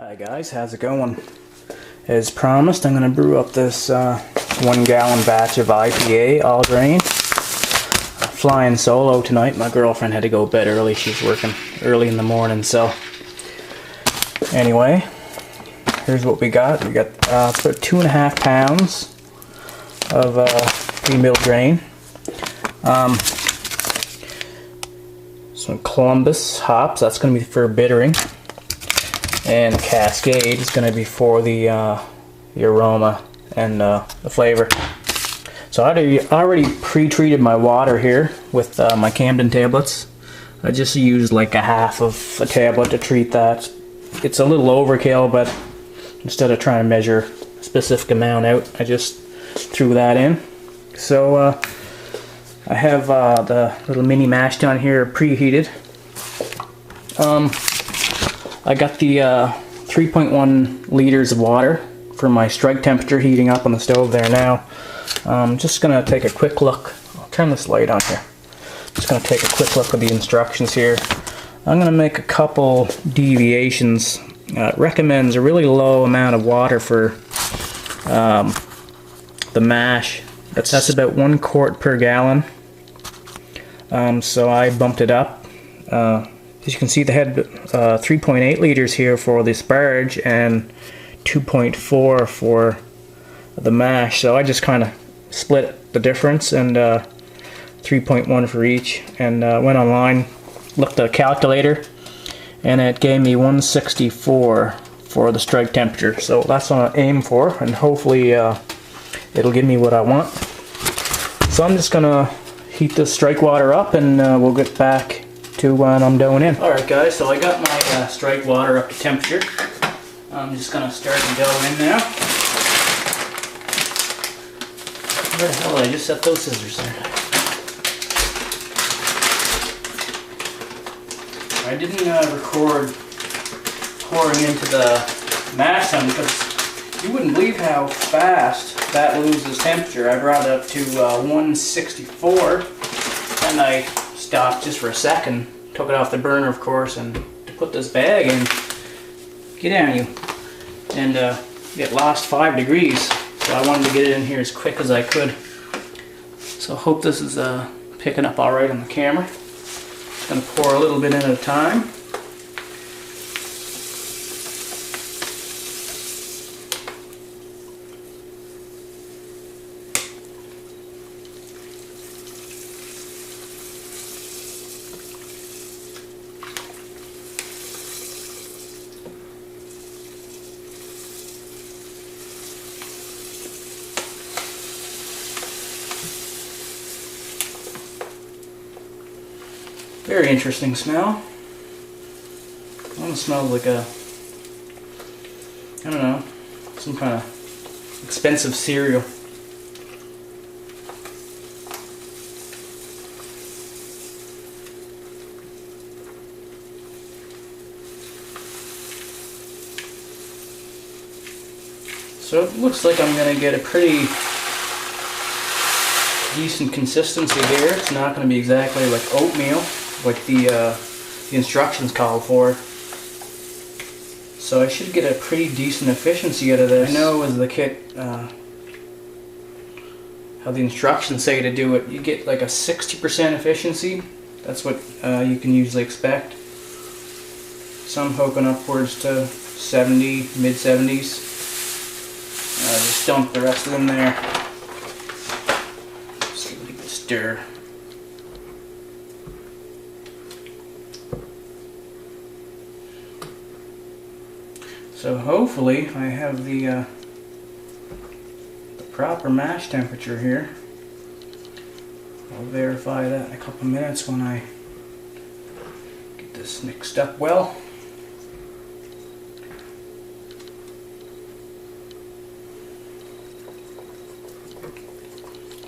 Hi guys, how's it going? As promised, I'm going to brew up this 1 gallon batch of IPA all grain. Flying solo tonight. My girlfriend had to go to bed early. She's working early in the morning, so anyway, here's what we got. We got about 2.5 pounds of pre-milled grain. Some Columbus hops, that's going to be for bittering. And Cascade is going to be for the aroma and the flavor. So I already pre-treated my water here with my Camden tablets. I just used like a half of a tablet to treat that. It's a little overkill, but instead of trying to measure a specific amount out, I just threw that in. So I have the little mini mash tun here preheated. I got the 3.1 liters of water for my strike temperature heating up on the stove there now. I'm just going to take a quick look. I'll turn this light on here. Just going to take a quick look at the instructions here. I'm going to make a couple deviations. It recommends a really low amount of water for the mash. That's about 1 quart per gallon. So I bumped it up. As you can see, they had 3.8 liters here for the sparge and 2.4 for the mash. So I just kind of split the difference and 3.1 for each. And went online, looked at a calculator, and it gave me 164 for the strike temperature. So that's what I aim for, and hopefully it'll give me what I want. So I'm just gonna heat the strike water up, and we'll get back to when I'm doing in. Alright guys, so I got my strike water up to temperature. I'm just going to start the dough in now. Where the hell did I just set those scissors there? I didn't record pouring into the mash tun because you wouldn't believe how fast that loses temperature. I brought it up to 164 and I stopped just for a second, took it off the burner of course, and to put this bag in, get down you, and it lost 5 degrees, so I wanted to get it in here as quick as I could. So I hope this is picking up alright on the camera. Just going to pour a little bit in at a time. Very interesting smell. Almost smells like a, I don't know, some kind of expensive cereal. So it looks like I'm going to get a pretty decent consistency here. It's not going to be exactly like oatmeal, like the instructions call for. So I should get a pretty decent efficiency out of this. I know with the kit, how the instructions say to do it, you get like a 60% efficiency. That's what you can usually expect. Some hooking upwards to 70, mid-70s. Just dump the rest of them there. Just give it a stir. So hopefully I have the proper mash temperature here. I'll verify that in a couple minutes when I get this mixed up well.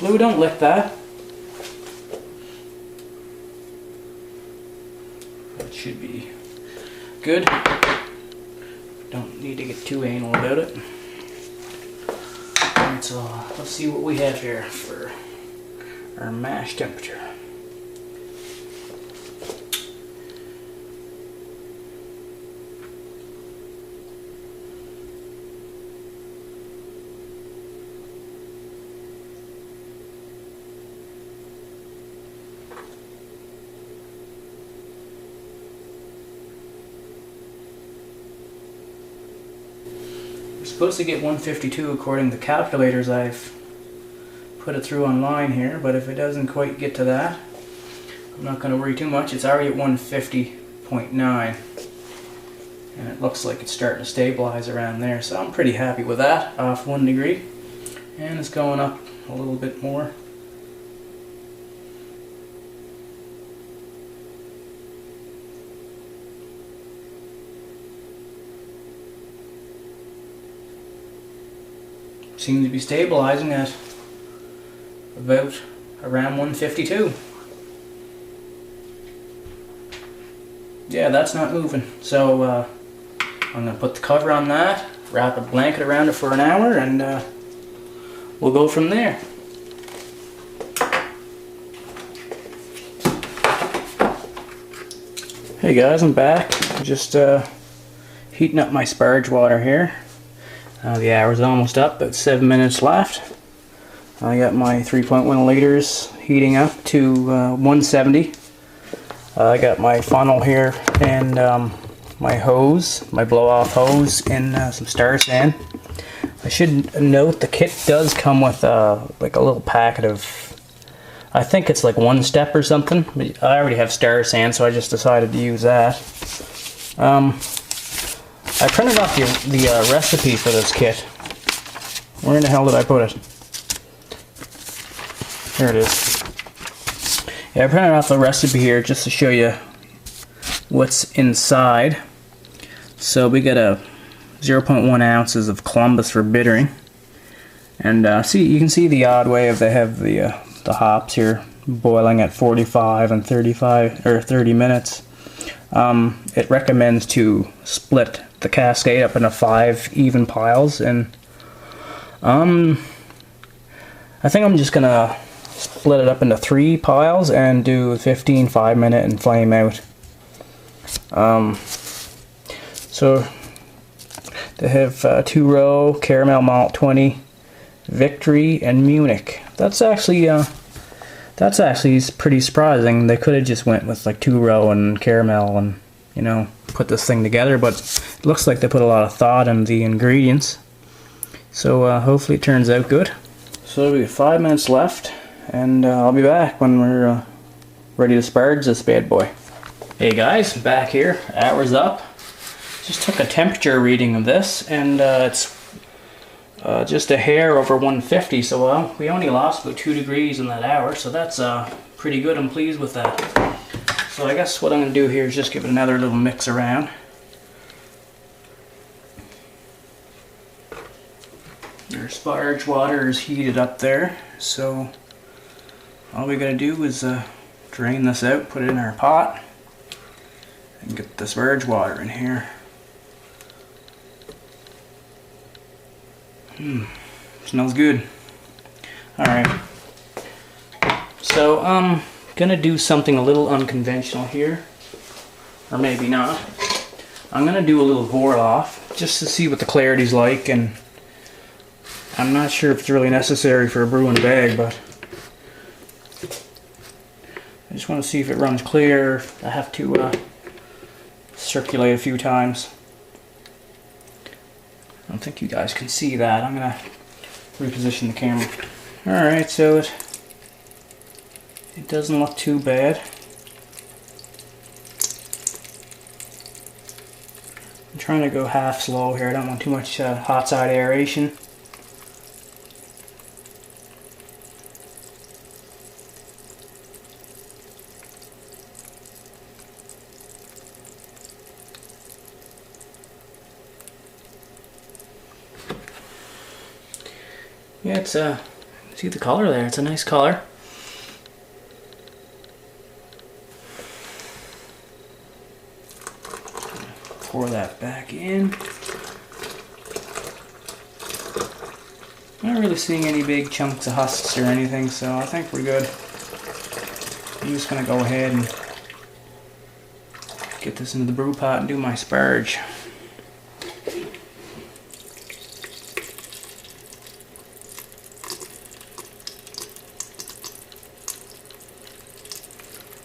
Blue, don't lick that. That should be good. Don't need to get too anal about it. Alright, so let's see what we have here for our mash temperature. We're supposed to get 152 according to the calculators I've put it through online here, but if it doesn't quite get to that, I'm not going to worry too much. It's already at 150.9, and it looks like it's starting to stabilize around there, so I'm pretty happy with that, off 1 degree, and it's going up a little bit more. Seems to be stabilizing at about around 152. Yeah, that's not moving. So I'm going to put the cover on that, wrap a blanket around it for an hour, and we'll go from there. Hey guys, I'm back. Just heating up my sparge water here. The hour's almost up, about 7 minutes left. I got my 3.1 liters heating up to 170. I got my funnel here and my hose, my blow-off hose, and some star sand. I should note the kit does come with like a little packet of, I think it's like 1 step or something. I already have star sand, so I just decided to use that. I printed off the recipe for this kit. Where in the hell did I put it? Here it is. Yeah, I printed off the recipe here just to show you what's inside. So we got a 0.1 ounces of Columbus for bittering, and see, you can see the odd way of they have the hops here boiling at 45 and 35 or 30 minutes. It recommends to split the cascade up into 5 even piles, and I think I'm just gonna split it up into 3 piles and do 15 5-minute and flame out. So they have 2-row, caramel malt 20, Victory, and Munich. That's actually pretty surprising. They could have just went with like 2-row and caramel and, you know, put this thing together, but it looks like they put a lot of thought in the ingredients. So hopefully it turns out good. So we have 5 minutes left, and I'll be back when we're ready to sparge this bad boy. Hey guys, back here. Hour's up. Just took a temperature reading of this, and it's just a hair over 150. So we only lost about 2 degrees in that hour, so that's pretty good. I'm pleased with that. So I guess what I'm going to do here is just give it another little mix around. Our sparge water is heated up there, so all we got to do is drain this out, put it in our pot, and get the sparge water in here. Smells good. Alright, so I'm gonna do something a little unconventional here, or maybe not. I'm gonna do a little pour off just to see what the clarity's like, and I'm not sure if it's really necessary for a brewing bag, but I just want to see if it runs clear. I have to circulate a few times. I don't think you guys can see that. I'm gonna reposition the camera. Alright, so it doesn't look too bad. I'm trying to go half slow here. I don't want too much hot side aeration. Yeah, it's see the color there. It's a nice color. Pour that back in. Not really seeing any big chunks of husks or anything, so I think we're good. I'm just gonna go ahead and get this into the brew pot and do my sparge.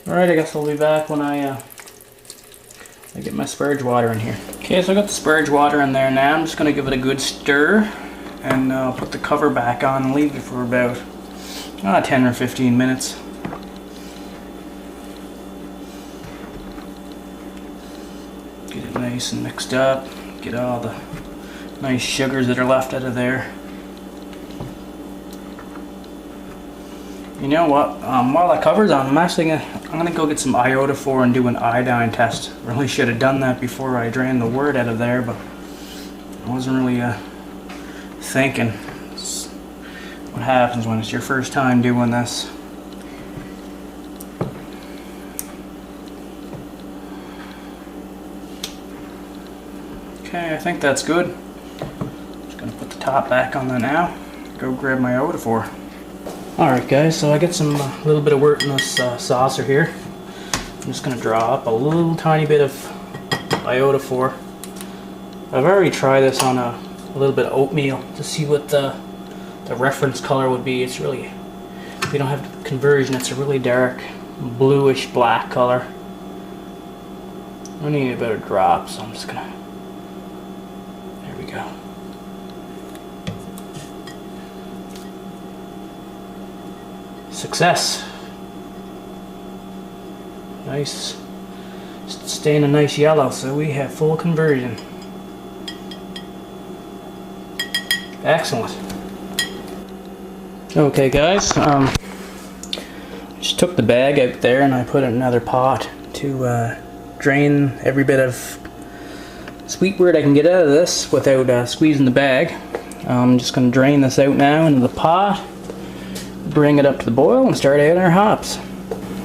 Alright, I guess I'll be back when I get my sparge water in here. Okay, so I got the spurge water in there now. I'm just going to give it a good stir and put the cover back on and leave it for about 10 or 15 minutes. Get it nice and mixed up. Get all the nice sugars that are left out of there. You know what? While that cover's on, I'm gonna go get some iodophor and do an iodine test. Really should have done that before I drained the wort out of there, but I wasn't really thinking. It's what happens when it's your first time doing this. Okay, I think that's good. Just gonna put the top back on there now. Go grab my iodophor. Alright guys, so I got some little bit of wort in this saucer here. I'm just going to draw up a little tiny bit of iodophor. I've already tried this on a little bit of oatmeal to see what the reference color would be. It's really, if you don't have conversion, it's a really dark bluish black color. I need about a drop, so I'm just going to, there we go. Success. Nice. Staying a nice yellow, so we have full conversion. Excellent. Okay guys, just took the bag out there and I put it in another pot to drain every bit of sweet wort I can get out of this without squeezing the bag. I'm just going to drain this out now into the pot. Bring it up to the boil and start adding our hops.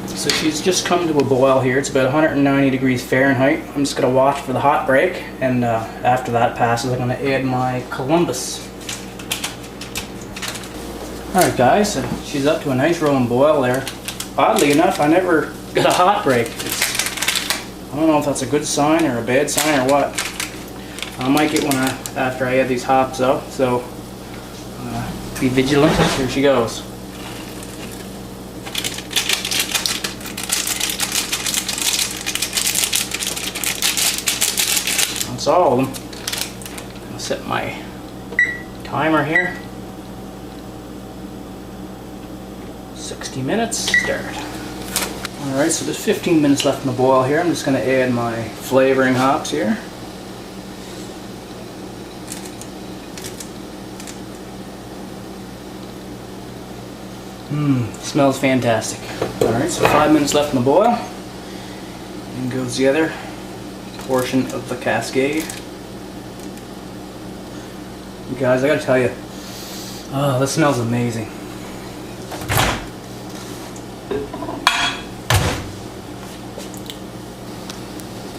So she's just come to a boil here. It's about 190 degrees Fahrenheit. I'm just going to watch for the hot break, and after that passes, I'm going to add my Columbus. Alright guys, so she's up to a nice rolling boil there. Oddly enough, I never got a hot break. I don't know if that's a good sign or a bad sign or what. I might get one after I add these hops though, so be vigilant. Here she goes. That's all of them. I'll set my timer here. 60 minutes, start. Alright, so there's 15 minutes left in the boil here. I'm just going to add my flavoring hops here. Smells fantastic. Alright, so 5 minutes left in the boil. And goes the other portion of the cascade. You guys, I gotta tell you, oh, this smells amazing.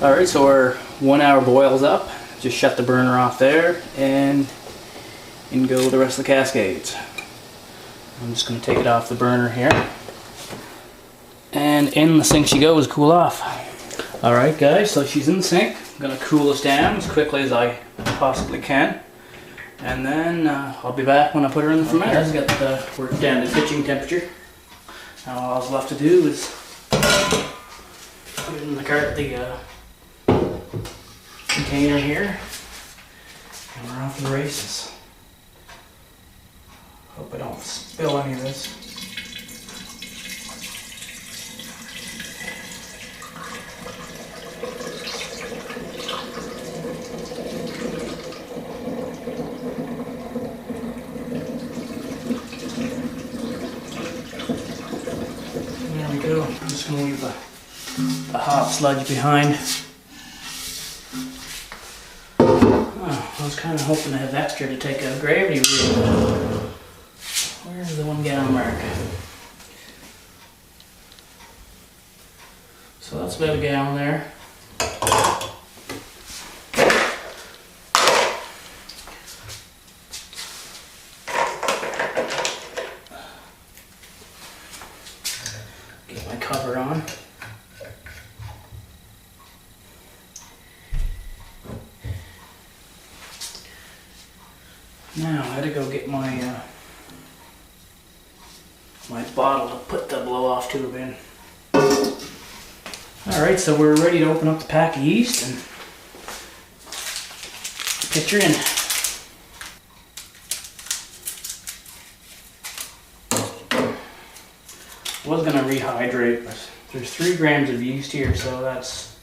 Alright, so our 1 hour boil's up. Just shut the burner off there and in go the rest of the cascades. I'm just going to take it off the burner here. And in the sink she goes, cool off. Alright guys, so she's in the sink. I'm going to cool this down as quickly as I possibly can. And then I'll be back when I put her in the fermenter. I've got the wort down to pitching temperature. Now all that's left to do is put it in the container here. And we're off to the races. Hope I don't spill any of this. There we go. I'm just going to leave the hop sludge behind. Oh, I was kind of hoping to have extra to take a gravity wheel. Where's the 1 gallon mark? So that's about a gallon there. Get my cover on. Now I gotta go get my my bottle to put the blow-off tube in. Alright, so we're ready to open up the pack of yeast, and Get your in. I was gonna rehydrate, but there's 3 grams of yeast here, so that's,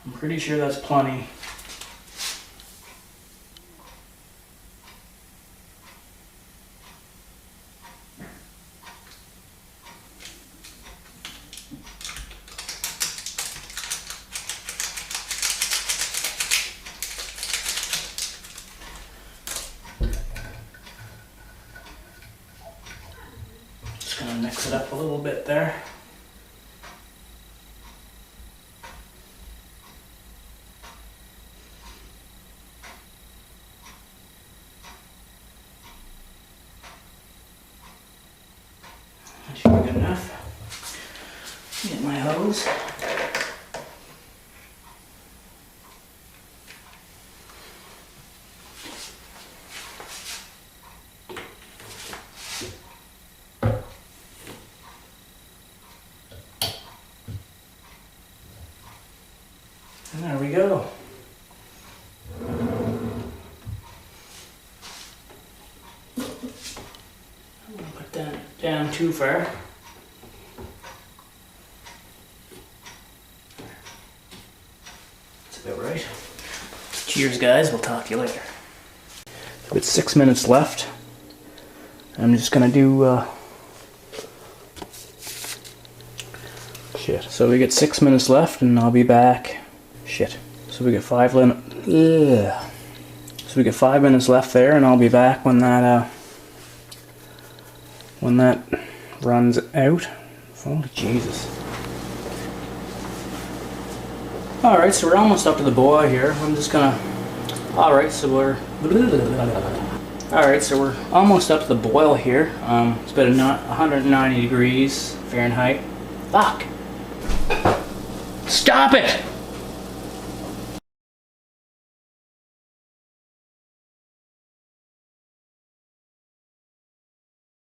I'm pretty sure that's plenty. Just gonna mix it up a little bit there. That should be good enough. Get my hose. And there we go. I won't put that down too far. That's about right. Cheers, guys. We'll talk to you later. With 6 minutes left, I'm just gonna do shit. So we get 6 minutes left, and I'll be back. Shit. So we get 5 minutes left there, and I'll be back when that runs out. Oh Jesus. Alright, so we're almost up to the boil here. I'm just gonna... Alright, so we're almost up to the boil here. It's about 190 degrees Fahrenheit. Fuck! Stop it!